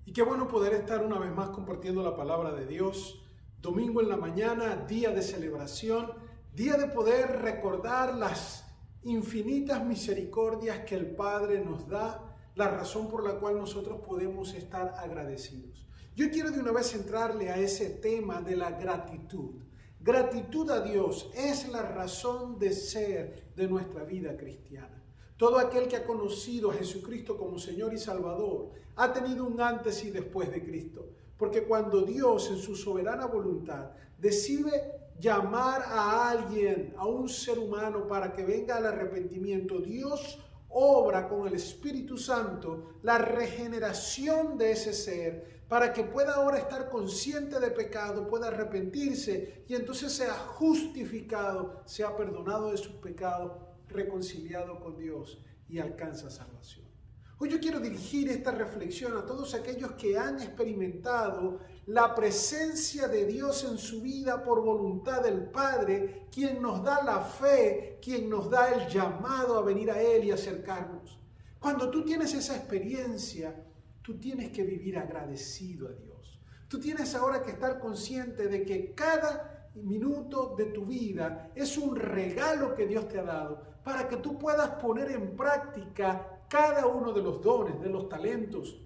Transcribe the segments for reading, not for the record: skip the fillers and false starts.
Y qué bueno poder estar una vez más compartiendo la palabra de Dios. Domingo en la mañana, día de celebración, día de poder recordar las infinitas misericordias que el Padre nos da, la razón por la cual nosotros podemos estar agradecidos. Yo quiero de una vez entrarle a ese tema de la gratitud. Gratitud a Dios es la razón de ser de nuestra vida cristiana. Todo aquel que ha conocido a Jesucristo como Señor y Salvador ha tenido un antes y después de Cristo. Porque cuando Dios en su soberana voluntad decide llamar a alguien, a un ser humano para que venga al arrepentimiento, Dios obra con el Espíritu Santo la regeneración de ese ser para que pueda ahora estar consciente de pecado, pueda arrepentirse y entonces sea justificado, sea perdonado de sus pecados, reconciliado con Dios y alcanza salvación. Hoy yo quiero dirigir esta reflexión a todos aquellos que han experimentado la presencia de Dios en su vida por voluntad del Padre, quien nos da la fe, quien nos da el llamado a venir a Él y acercarnos. Cuando tú tienes esa experiencia, tú tienes que vivir agradecido a Dios. Tú tienes ahora que estar consciente de que cada minuto de tu vida es un regalo que Dios te ha dado para que tú puedas poner en práctica cada uno de los dones, de los talentos,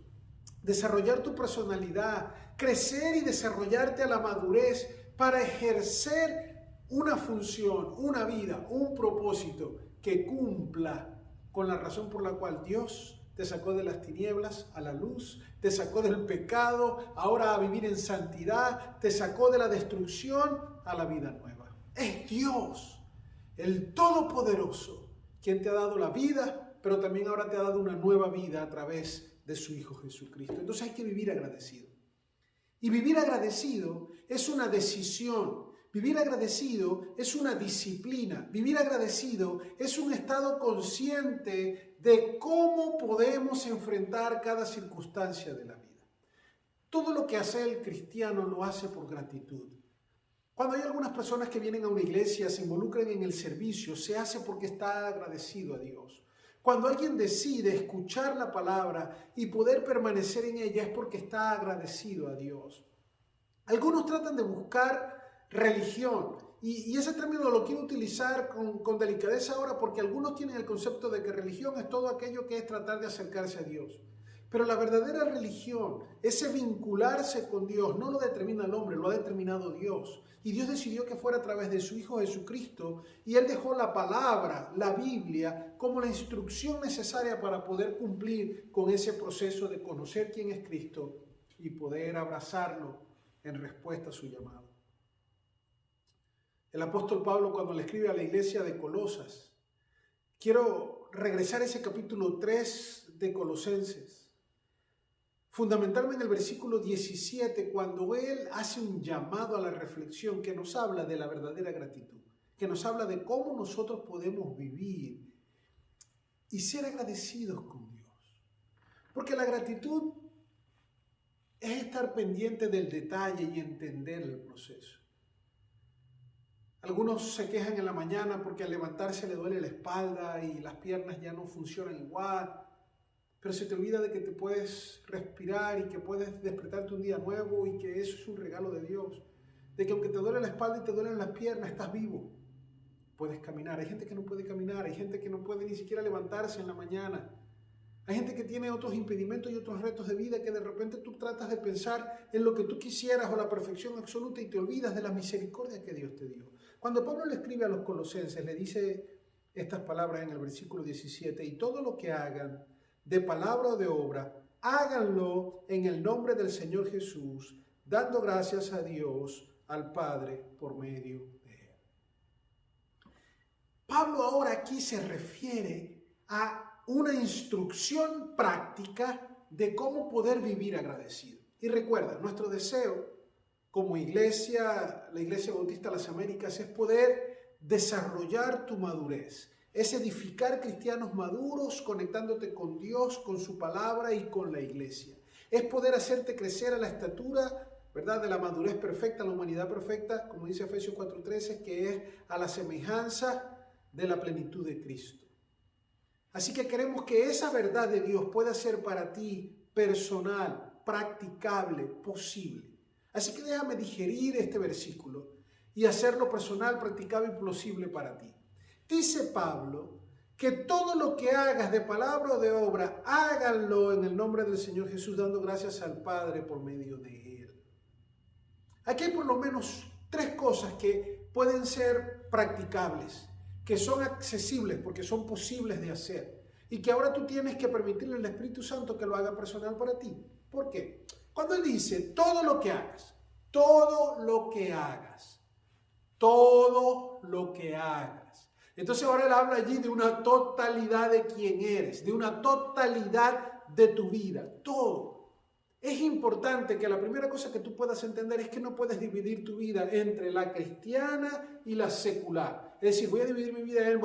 desarrollar tu personalidad, crecer y desarrollarte a la madurez para ejercer una función, una vida, un propósito que cumpla con la razón por la cual Dios te sacó de las tinieblas a la luz, te sacó del pecado, ahora a vivir en santidad, te sacó de la destrucción a la vida nueva. Es Dios, el Todopoderoso, quien te ha dado la vida, pero también ahora te ha dado una nueva vida a través de su Hijo Jesucristo. Entonces hay que vivir agradecido. Y vivir agradecido es una decisión. Vivir agradecido es una disciplina. Vivir agradecido es un estado consciente de cómo podemos enfrentar cada circunstancia de la vida. Todo lo que hace el cristiano lo hace por gratitud. Cuando hay algunas personas que vienen a una iglesia, se involucran en el servicio, se hace porque está agradecido a Dios. Cuando alguien decide escuchar la palabra y poder permanecer en ella es porque está agradecido a Dios. Algunos tratan de buscar religión y ese término lo quiero utilizar con delicadeza ahora porque algunos tienen el concepto de que religión es todo aquello que es tratar de acercarse a Dios. Pero la verdadera religión, ese vincularse con Dios, no lo determina el hombre, lo ha determinado Dios. Y Dios decidió que fuera a través de su Hijo Jesucristo y Él dejó la palabra, la Biblia, como la instrucción necesaria para poder cumplir con ese proceso de conocer quién es Cristo y poder abrazarlo en respuesta a su llamado. El apóstol Pablo, cuando le escribe a la iglesia de Colosas, quiero regresar a ese capítulo 3 de Colosenses. Fundamentalmente en el versículo 17, cuando él hace un llamado a la reflexión que nos habla de la verdadera gratitud, que nos habla de cómo nosotros podemos vivir y ser agradecidos con Dios. Porque la gratitud es estar pendiente del detalle y entender el proceso. Algunos se quejan en la mañana porque al levantarse le duele la espalda y las piernas ya no funcionan igual. Pero se te olvida de que te puedes respirar y que puedes despertarte un día nuevo y que eso es un regalo de Dios. De que aunque te duele la espalda y te duelen las piernas, estás vivo. Puedes caminar. Hay gente que no puede caminar, hay gente que no puede ni siquiera levantarse en la mañana. Hay gente que tiene otros impedimentos y otros retos de vida que de repente tú tratas de pensar en lo que tú quisieras o la perfección absoluta y te olvidas de la misericordia que Dios te dio. Cuando Pablo le escribe a los colosenses, le dice estas palabras en el versículo 17, y todo lo que hagan, de palabra o de obra, háganlo en el nombre del Señor Jesús, dando gracias a Dios, al Padre, por medio de Él. Pablo ahora aquí se refiere a una instrucción práctica de cómo poder vivir agradecido. Y recuerda, nuestro deseo como iglesia, la Iglesia Bautista de las Américas, es poder desarrollar tu madurez. Es edificar cristianos maduros, conectándote con Dios, con su palabra y con la iglesia. Es poder hacerte crecer a la estatura, ¿verdad?, de la madurez perfecta, la humanidad perfecta, como dice Efesios 4:13, que es a la semejanza de la plenitud de Cristo. Así que queremos que esa verdad de Dios pueda ser para ti personal, practicable, posible. Así que déjame digerir este versículo y hacerlo personal, practicable y plausible para ti. Dice Pablo que todo lo que hagas de palabra o de obra, háganlo en el nombre del Señor Jesús, dando gracias al Padre por medio de Él. Aquí hay por lo menos 3 cosas que pueden ser practicables, que son accesibles porque son posibles de hacer y que ahora tú tienes que permitirle al Espíritu Santo que lo haga personal para ti. ¿Por qué? Cuando Él dice todo lo que hagas, todo lo que hagas, todo lo que hagas. Entonces ahora Él habla allí de una totalidad de quién eres, de una totalidad de tu vida, todo. Es importante que la primera cosa que tú puedas entender es que no puedes dividir tu vida entre la cristiana y la secular. Es decir, voy a dividir mi vida en,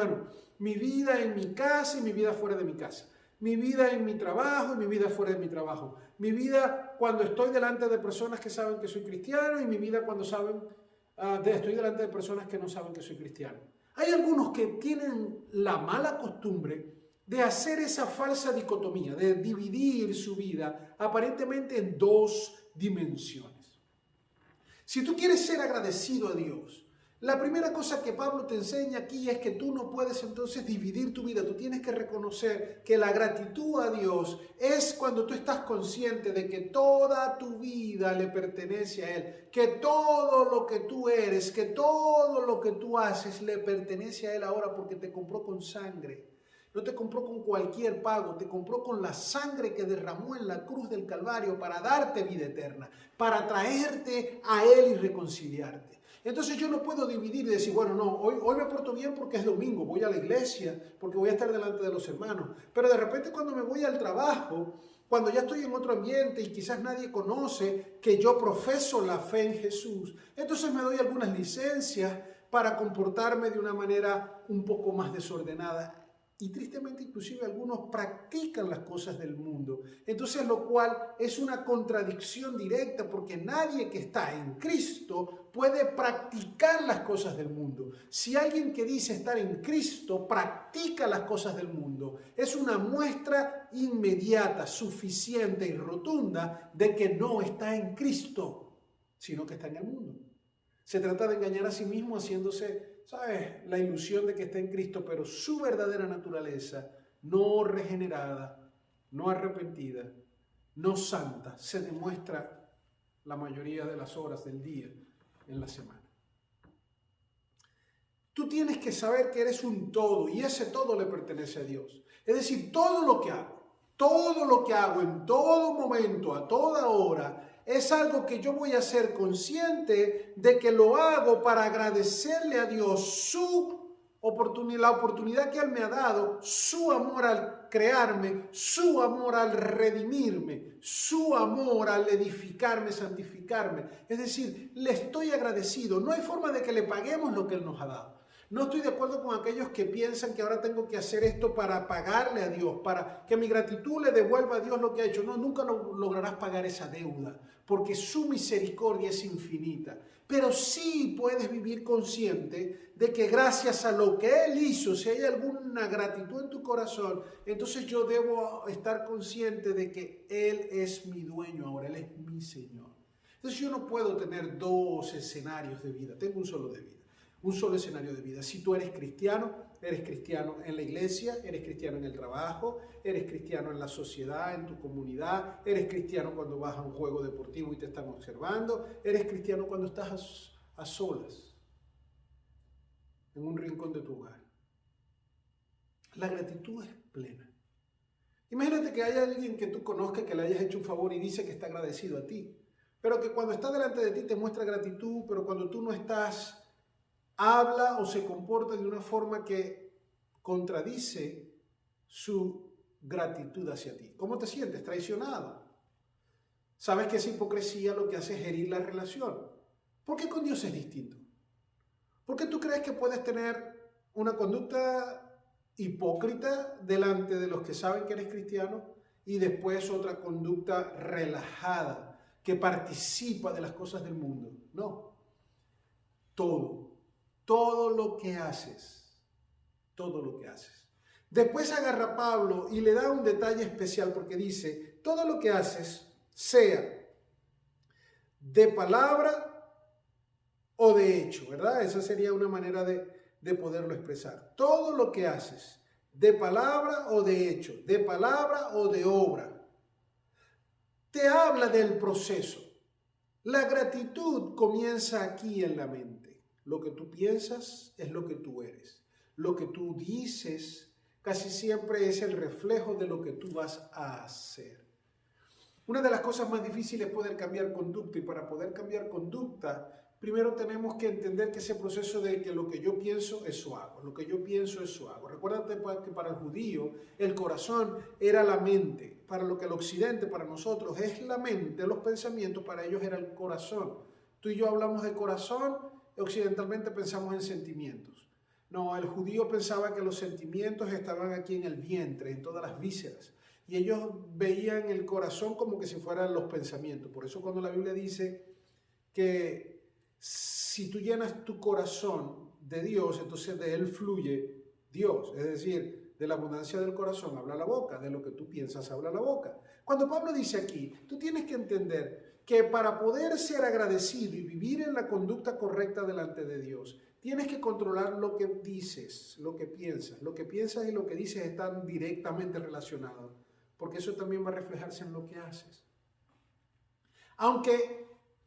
mi vida en mi casa y mi vida fuera de mi casa. Mi vida en mi trabajo y mi vida fuera de mi trabajo. Mi vida cuando estoy delante de personas que saben que soy cristiano y mi vida cuando estoy delante de personas que no saben que soy cristiano. Hay algunos que tienen la mala costumbre de hacer esa falsa dicotomía, de dividir su vida aparentemente en 2 dimensiones. Si tú quieres ser agradecido a Dios, la primera cosa que Pablo te enseña aquí es que tú no puedes entonces dividir tu vida. Tú tienes que reconocer que la gratitud a Dios es cuando tú estás consciente de que toda tu vida le pertenece a Él, que todo lo que tú eres, que todo lo que tú haces le pertenece a Él ahora porque te compró con sangre. No te compró con cualquier pago, te compró con la sangre que derramó en la cruz del Calvario para darte vida eterna, para traerte a Él y reconciliarte. Entonces yo no puedo dividir y decir, hoy me porto bien porque es domingo, voy a la iglesia, porque voy a estar delante de los hermanos. Pero de repente cuando me voy al trabajo, cuando ya estoy en otro ambiente y quizás nadie conoce que yo profeso la fe en Jesús, entonces me doy algunas licencias para comportarme de una manera un poco más desordenada. Y tristemente inclusive algunos practican las cosas del mundo. Entonces lo cual es una contradicción directa porque nadie que está en Cristo puede practicar las cosas del mundo. Si alguien que dice estar en Cristo practica las cosas del mundo, es una muestra inmediata, suficiente y rotunda de que no está en Cristo, sino que está en el mundo. Se trata de engañar a sí mismo haciéndose la ilusión de que está en Cristo, pero su verdadera naturaleza, no regenerada, no arrepentida, no santa, se demuestra la mayoría de las horas del día en la semana. Tú tienes que saber que eres un todo y ese todo le pertenece a Dios. Es decir, todo lo que hago en todo momento, a toda hora, es algo que yo voy a ser consciente de que lo hago para agradecerle a Dios la oportunidad que Él me ha dado, su amor al crearme, su amor al redimirme, su amor al edificarme, santificarme. Es decir, le estoy agradecido. No hay forma de que le paguemos lo que Él nos ha dado. No estoy de acuerdo con aquellos que piensan que ahora tengo que hacer esto para pagarle a Dios, para que mi gratitud le devuelva a Dios lo que ha hecho. No, nunca lograrás pagar esa deuda, porque su misericordia es infinita. Pero sí puedes vivir consciente de que gracias a lo que Él hizo, si hay alguna gratitud en tu corazón, entonces yo debo estar consciente de que Él es mi dueño ahora, Él es mi Señor. Entonces yo no puedo tener 2 escenarios de vida, tengo un solo de vida. Un solo escenario de vida. Si tú eres cristiano en la iglesia, eres cristiano en el trabajo, eres cristiano en la sociedad, en tu comunidad, eres cristiano cuando vas a un juego deportivo y te están observando, eres cristiano cuando estás a solas, en un rincón de tu hogar. La gratitud es plena. Imagínate que haya alguien que tú conozcas que le hayas hecho un favor y dice que está agradecido a ti, pero que cuando está delante de ti te muestra gratitud, pero cuando tú no estás, habla o se comporta de una forma que contradice su gratitud hacia ti. ¿Cómo te sientes? Traicionado. Sabes que esa hipocresía lo que hace es herir la relación. ¿Por qué con Dios es distinto? ¿Por qué tú crees que puedes tener una conducta hipócrita delante de los que saben que eres cristiano y después otra conducta relajada que participa de las cosas del mundo? No. Todo lo que haces. Después agarra a Pablo y le da un detalle especial porque dice, todo lo que haces, sea de palabra o de hecho, ¿verdad? Esa sería una manera de poderlo expresar. Todo lo que haces, de palabra o de hecho, de palabra o de obra, te habla del proceso. La gratitud comienza aquí en la mente. Lo que tú piensas es lo que tú eres. Lo que tú dices casi siempre es el reflejo de lo que tú vas a hacer. Una de las cosas más difíciles es poder cambiar conducta, y para poder cambiar conducta, primero tenemos que entender que ese proceso de que lo que yo pienso, eso hago. Lo que yo pienso, eso hago. Recuérdate que para el judío el corazón era la mente. Para lo que el occidente, para nosotros, es la mente, los pensamientos, para ellos era el corazón. Tú y yo hablamos de corazón, occidentalmente pensamos en sentimientos. No, el judío pensaba que los sentimientos estaban aquí en el vientre, en todas las vísceras. Y ellos veían el corazón como que si fueran los pensamientos. Por eso cuando la Biblia dice que si tú llenas tu corazón de Dios, entonces de Él fluye Dios. Es decir, de la abundancia del corazón habla la boca, de lo que tú piensas habla la boca. Cuando Pablo dice aquí, tú tienes que entender que para poder ser agradecido y vivir en la conducta correcta delante de Dios, tienes que controlar lo que dices, lo que piensas. Lo que piensas y lo que dices están directamente relacionados, porque eso también va a reflejarse en lo que haces. Aunque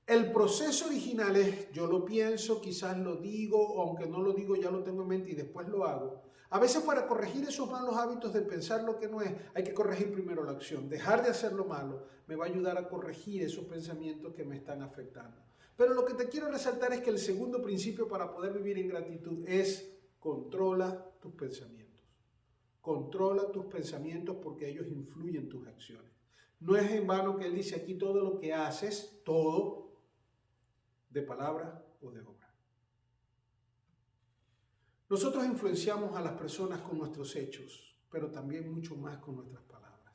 el proceso original es yo lo pienso, quizás lo digo, o aunque no lo digo ya lo tengo en mente y después lo hago. A veces para corregir esos malos hábitos de pensar lo que no es, hay que corregir primero la acción. Dejar de hacer lo malo me va a ayudar a corregir esos pensamientos que me están afectando. Pero lo que te quiero resaltar es que el segundo principio para poder vivir en gratitud es controla tus pensamientos. Controla tus pensamientos porque ellos influyen en tus acciones. No es en vano que él dice aquí todo lo que haces, todo, de palabra o de obra. Nosotros influenciamos a las personas con nuestros hechos, pero también mucho más con nuestras palabras.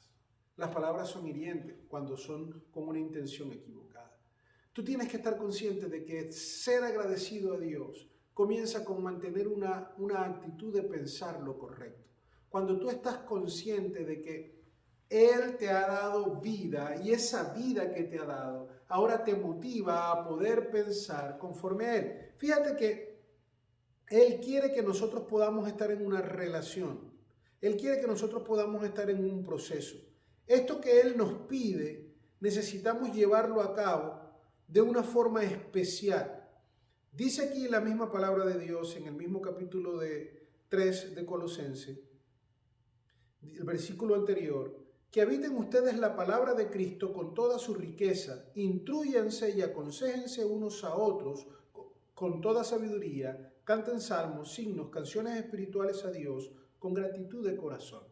Las palabras son hirientes cuando son con una intención equivocada. Tú tienes que estar consciente de que ser agradecido a Dios comienza con mantener una actitud de pensar lo correcto. Cuando tú estás consciente de que Él te ha dado vida y esa vida que te ha dado ahora te motiva a poder pensar conforme a Él. Fíjate que Él quiere que nosotros podamos estar en una relación. Él quiere que nosotros podamos estar en un proceso. Esto que Él nos pide, necesitamos llevarlo a cabo de una forma especial. Dice aquí la misma palabra de Dios en el mismo capítulo 3 de Colosenses, el versículo anterior, que habiten ustedes la palabra de Cristo con toda su riqueza, intrúyanse y aconséjense unos a otros con toda sabiduría, canten salmos, himnos, canciones espirituales a Dios con gratitud de corazón.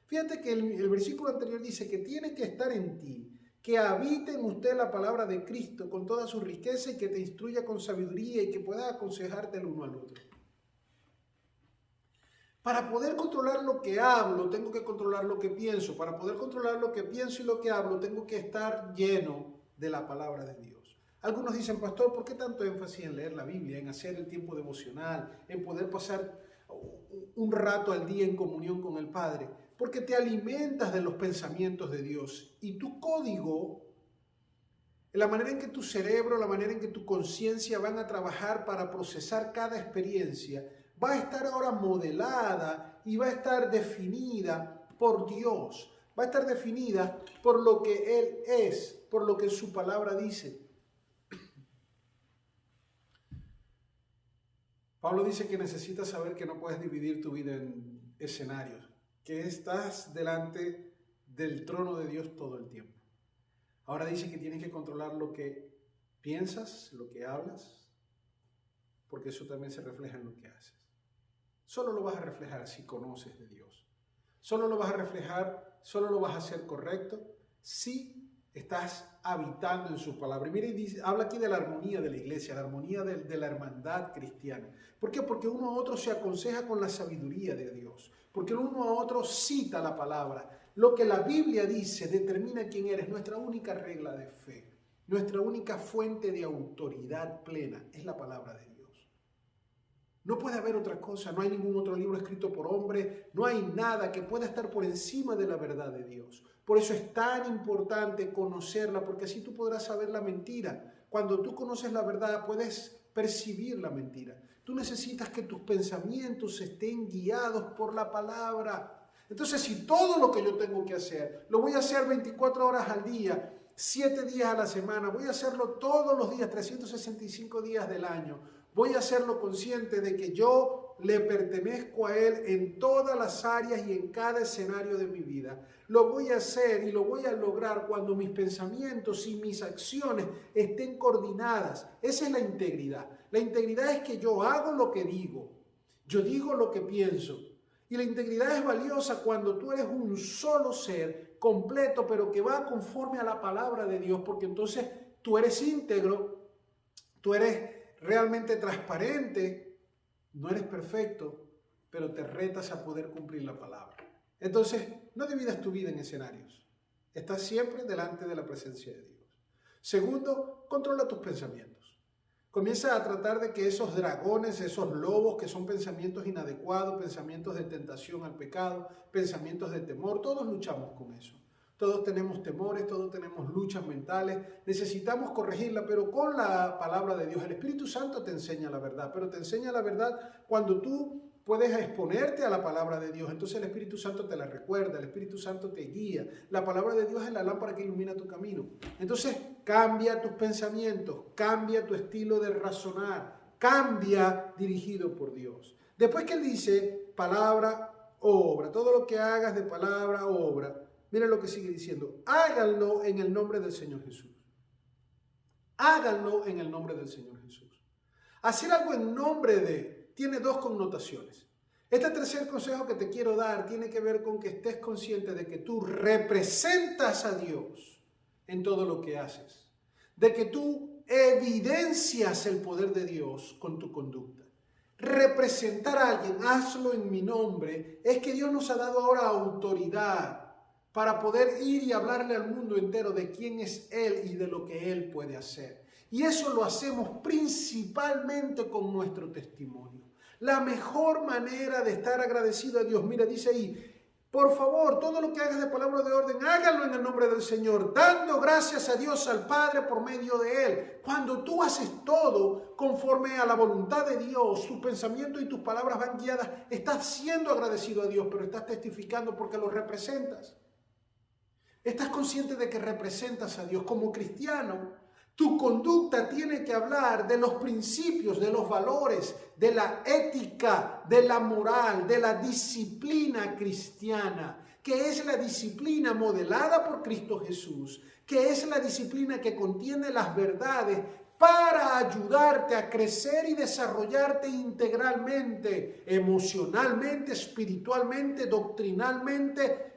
Fíjate que el versículo anterior dice que tiene que estar en ti, que habite en usted la palabra de Cristo con toda su riqueza y que te instruya con sabiduría y que pueda aconsejarte el uno al otro. Para poder controlar lo que hablo, tengo que controlar lo que pienso. Para poder controlar lo que pienso y lo que hablo, tengo que estar lleno de la palabra de Dios. Algunos dicen, pastor, ¿por qué tanto énfasis en leer la Biblia, en hacer el tiempo devocional, en poder pasar un rato al día en comunión con el Padre? Porque te alimentas de los pensamientos de Dios y tu código, la manera en que tu cerebro, la manera en que tu conciencia van a trabajar para procesar cada experiencia, va a estar ahora modelada y va a estar definida por Dios. Va a estar definida por lo que Él es, por lo que su palabra dice. Pablo dice que necesitas saber que no puedes dividir tu vida en escenarios, que estás delante del trono de Dios todo el tiempo. Ahora dice que tienes que controlar lo que piensas, lo que hablas, porque eso también se refleja en lo que haces. Solo lo vas a reflejar si conoces de Dios. Solo lo vas a reflejar, solo lo vas a hacer correcto si estás habitando en su palabra. Y mire, habla aquí de la armonía de la iglesia, la armonía de la hermandad cristiana. ¿Por qué? Porque uno a otro se aconseja con la sabiduría de Dios. Porque uno a otro cita la palabra. Lo que la Biblia dice determina quién eres. Nuestra única regla de fe, nuestra única fuente de autoridad plena es la palabra de Dios. No puede haber otra cosa, no hay ningún otro libro escrito por hombre, no hay nada que pueda estar por encima de la verdad de Dios. Por eso es tan importante conocerla, porque así tú podrás saber la mentira. Cuando tú conoces la verdad, puedes percibir la mentira. Tú necesitas que tus pensamientos estén guiados por la palabra. Entonces, si todo lo que yo tengo que hacer, lo voy a hacer 24 horas al día, 7 días a la semana, voy a hacerlo todos los días, 365 días del año, voy a hacerlo consciente de que yo le pertenezco a Él en todas las áreas y en cada escenario de mi vida. Lo voy a hacer y lo voy a lograr cuando mis pensamientos y mis acciones estén coordinadas. Esa es la integridad. La integridad es que yo hago lo que digo, yo digo lo que pienso. Y la integridad es valiosa cuando tú eres un solo ser completo, pero que va conforme a la palabra de Dios, porque entonces tú eres íntegro, tú eres realmente transparente, no eres perfecto, pero te retas a poder cumplir la palabra. Entonces, no dividas tu vida en escenarios. Estás siempre delante de la presencia de Dios. Segundo, controla tus pensamientos. Comienza a tratar de que esos dragones, esos lobos que son pensamientos inadecuados, pensamientos de tentación al pecado, pensamientos de temor, todos luchamos con eso. Todos tenemos temores, todos tenemos luchas mentales, necesitamos corregirla, pero con la palabra de Dios. El Espíritu Santo te enseña la verdad, pero te enseña la verdad cuando tú puedes exponerte a la palabra de Dios. Entonces el Espíritu Santo te la recuerda, el Espíritu Santo te guía. La palabra de Dios es la lámpara que ilumina tu camino. Entonces cambia tus pensamientos, cambia tu estilo de razonar, cambia dirigido por Dios. Después que él dice palabra, obra, todo lo que hagas de palabra, obra, mira lo que sigue diciendo, háganlo en el nombre del Señor Jesús. Háganlo en el nombre del Señor Jesús. Hacer algo en nombre de tiene dos connotaciones. Este tercer consejo que te quiero dar tiene que ver con que estés consciente de que tú representas a Dios en todo lo que haces, de que tú evidencias el poder de Dios con tu conducta. Representar a alguien, hazlo en mi nombre, es que Dios nos ha dado ahora autoridad para poder ir y hablarle al mundo entero de quién es Él y de lo que Él puede hacer. Y eso lo hacemos principalmente con nuestro testimonio. La mejor manera de estar agradecido a Dios, mira, dice ahí, por favor, todo lo que hagas de palabra de orden, hágalo en el nombre del Señor, dando gracias a Dios, al Padre, por medio de Él. Cuando tú haces todo conforme a la voluntad de Dios, tus pensamientos y tus palabras van guiadas, estás siendo agradecido a Dios, pero estás testificando porque lo representas. Estás consciente de que representas a Dios como cristiano. Tu conducta tiene que hablar de los principios, de los valores, de la ética, de la moral, de la disciplina cristiana, que es la disciplina modelada por Cristo Jesús, que es la disciplina que contiene las verdades para ayudarte a crecer y desarrollarte integralmente, emocionalmente, espiritualmente, doctrinalmente,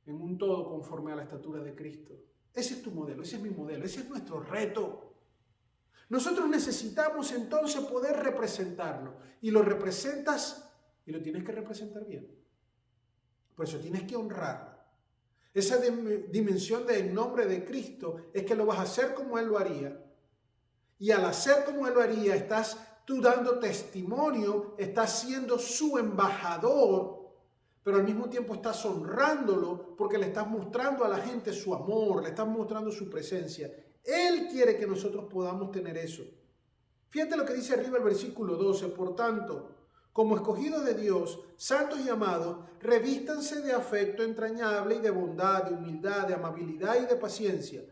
en un todo conforme a la estatura de Cristo. Ese es tu modelo, ese es mi modelo, ese es nuestro reto. Nosotros necesitamos entonces poder representarlo. Y lo representas y lo tienes que representar bien. Por eso tienes que honrarlo. Esa dimensión del nombre de Cristo es que lo vas a hacer como Él lo haría. Y al hacer como Él lo haría, estás tú dando testimonio, estás siendo su embajador, pero al mismo tiempo estás honrándolo porque le estás mostrando a la gente su amor, le estás mostrando su presencia. Él quiere que nosotros podamos tener eso. Fíjate lo que dice arriba el versículo 12. Por tanto, como escogidos de Dios, santos y amados, revístanse de afecto entrañable y de bondad, de humildad, de amabilidad y de paciencia,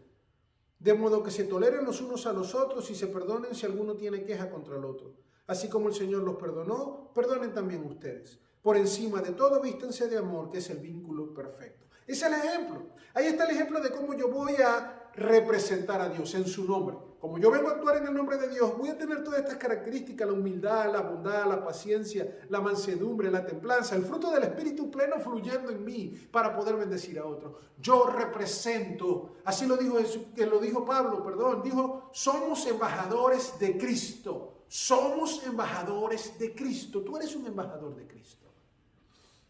de modo que se toleren los unos a los otros y se perdonen si alguno tiene queja contra el otro. Así como el Señor los perdonó, perdonen también ustedes. Por encima de todo, vístanse de amor, que es el vínculo perfecto. Ese es el ejemplo. Ahí está el ejemplo de cómo yo voy a representar a Dios en su nombre. Como yo vengo a actuar en el nombre de Dios, voy a tener todas estas características, la humildad, la bondad, la paciencia, la mansedumbre, la templanza, el fruto del Espíritu pleno fluyendo en mí para poder bendecir a otros. Yo represento, así lo dijo Pablo, dijo, somos embajadores de Cristo. Somos embajadores de Cristo. Tú eres un embajador de Cristo.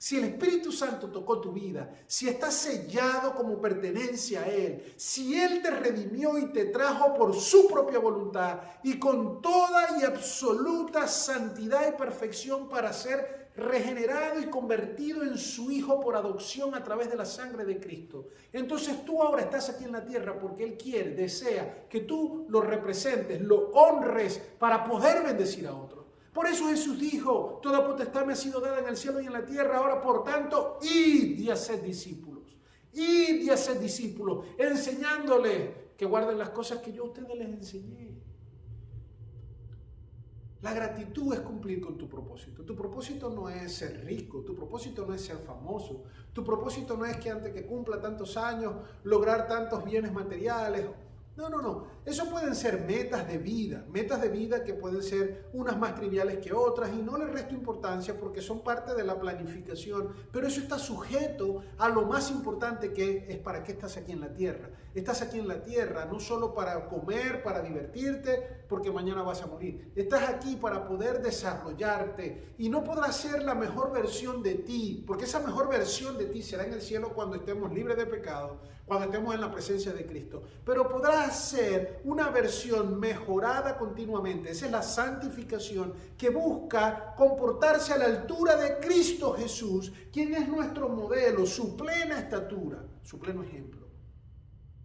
Si el Espíritu Santo tocó tu vida, si estás sellado como pertenencia a Él, si Él te redimió y te trajo por su propia voluntad y con toda y absoluta santidad y perfección para ser regenerado y convertido en su Hijo por adopción a través de la sangre de Cristo, entonces tú ahora estás aquí en la tierra porque Él quiere, desea que tú lo representes, lo honres para poder bendecir a otros. Por eso Jesús dijo, toda potestad me ha sido dada en el cielo y en la tierra, ahora por tanto, id y haced discípulos. Id y haced discípulos, enseñándoles que guarden las cosas que yo a ustedes les enseñé. La gratitud es cumplir con tu propósito. Tu propósito no es ser rico, tu propósito no es ser famoso, tu propósito no es que antes que cumpla tantos años lograr tantos bienes materiales. No. Eso pueden ser metas de vida que pueden ser unas más triviales que otras y no les resto importancia porque son parte de la planificación, pero eso está sujeto a lo más importante que es para qué estás aquí en la tierra. Estás aquí en la tierra no solo para comer, para divertirte, porque mañana vas a morir. Estás aquí para poder desarrollarte y no podrás ser la mejor versión de ti, porque esa mejor versión de ti será en el cielo cuando estemos libres de pecado, cuando estemos en la presencia de Cristo. Pero podrás ser una versión mejorada continuamente. Esa es la santificación que busca comportarse a la altura de Cristo Jesús, quien es nuestro modelo, su plena estatura, su pleno ejemplo.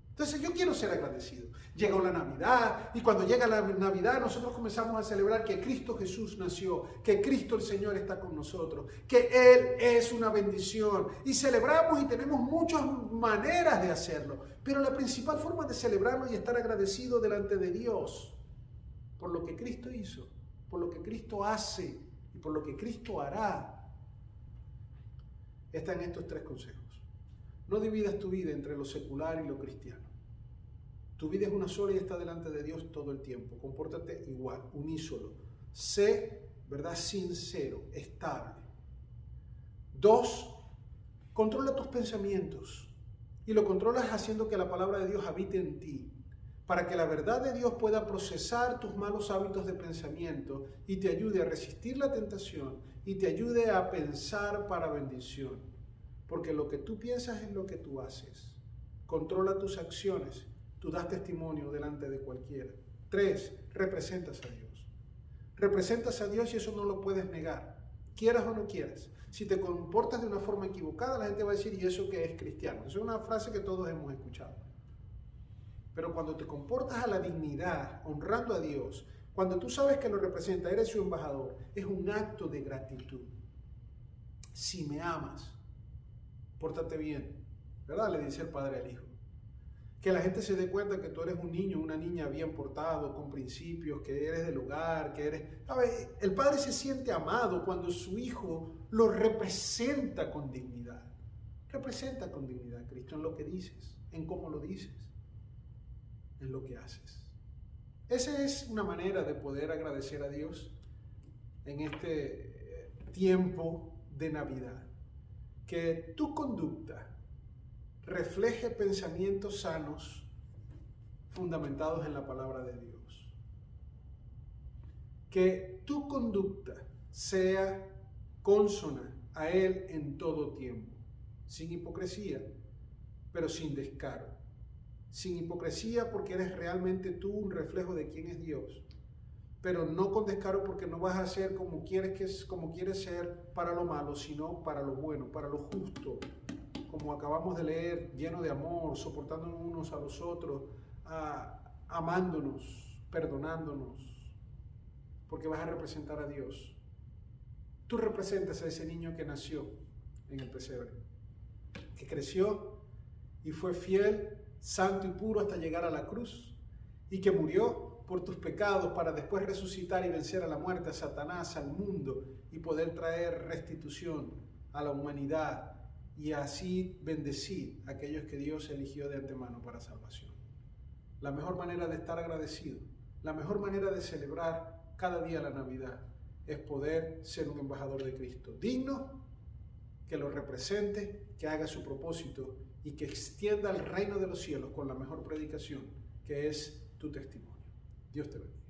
Entonces yo quiero ser agradecido. Llegó la Navidad y cuando llega la Navidad nosotros comenzamos a celebrar que Cristo Jesús nació, que Cristo el Señor está con nosotros, que Él es una bendición y celebramos y tenemos muchas maneras de hacerlo, pero la principal forma de celebrarlo y estar agradecido delante de Dios por lo que Cristo hizo, por lo que Cristo hace y por lo que Cristo hará está en estos 3 consejos. No dividas tu vida entre lo secular y lo cristiano. Tu vida es una sola y está delante de Dios todo el tiempo. Compórtate igual, unísono. Sé, ¿verdad?, sincero, estable. 2, controla tus pensamientos. Y lo controlas haciendo que la palabra de Dios habite en ti, para que la verdad de Dios pueda procesar tus malos hábitos de pensamiento y te ayude a resistir la tentación y te ayude a pensar para bendición. Porque lo que tú piensas es lo que tú haces. Controla tus acciones. Tú das testimonio delante de cualquiera. 3, representas a Dios. Representas a Dios y eso no lo puedes negar. Quieras o no quieras. Si te comportas de una forma equivocada, la gente va a decir, ¿y eso qué es cristiano? Eso es una frase que todos hemos escuchado. Pero cuando te comportas a la dignidad, honrando a Dios, cuando tú sabes que lo representa, eres su embajador, es un acto de gratitud. Si me amas, pórtate bien, ¿verdad? Le dice el padre al hijo. Que la gente se dé cuenta que tú eres un niño, una niña bien portado, con principios, que eres del hogar, que eres... ¿Sabes? El padre se siente amado cuando su hijo lo representa con dignidad. Representa con dignidad a Cristo en lo que dices, en cómo lo dices, en lo que haces. Esa es una manera de poder agradecer a Dios en este tiempo de Navidad. Que tu conducta refleje pensamientos sanos fundamentados en la palabra de Dios. Que tu conducta sea consona a Él en todo tiempo, sin hipocresía, pero sin descaro. Sin hipocresía porque eres realmente tú un reflejo de quién es Dios, pero no con descaro porque no vas a ser como quieres ser para lo malo, sino para lo bueno, para lo justo, como acabamos de leer, lleno de amor, soportándonos unos a los otros, amándonos, perdonándonos, porque vas a representar a Dios. Tú representas a ese niño que nació en el pesebre, que creció y fue fiel, santo y puro hasta llegar a la cruz, y que murió por tus pecados para después resucitar y vencer a la muerte, a Satanás, al mundo, y poder traer restitución a la humanidad y así bendecir a aquellos que Dios eligió de antemano para salvación. La mejor manera de estar agradecido, la mejor manera de celebrar cada día la Navidad es poder ser un embajador de Cristo, digno, que lo represente, que haga su propósito y que extienda el reino de los cielos con la mejor predicación, que es tu testimonio. Dios te bendiga.